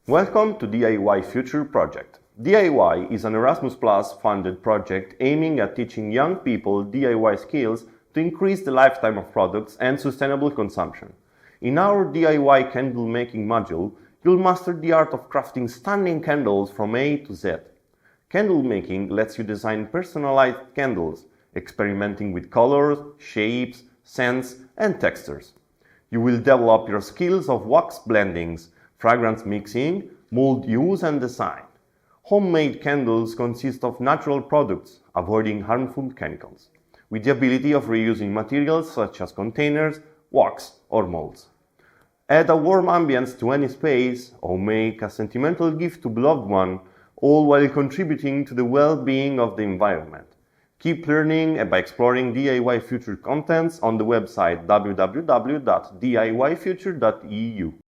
Welcome to DIY Future Project. DIY is an Erasmus Plus funded project aiming at teaching young people DIY skills to increase the lifetime of products and sustainable consumption. In our DIY candle making module, you'll master the art of crafting stunning candles from A to Z. Candle making lets you design personalized candles, experimenting with colors, shapes, scents, and textures. You will develop your skills of wax blendings, fragrance mixing, mold use and design. Homemade candles consist of natural products, avoiding harmful chemicals, with the ability of reusing materials such as containers, wax, or molds. Add a warm ambience to any space or make a sentimental gift to a beloved one, all while contributing to the well-being of the environment. Keep learning by exploring DIY Future contents on the website www.diyfuture.eu.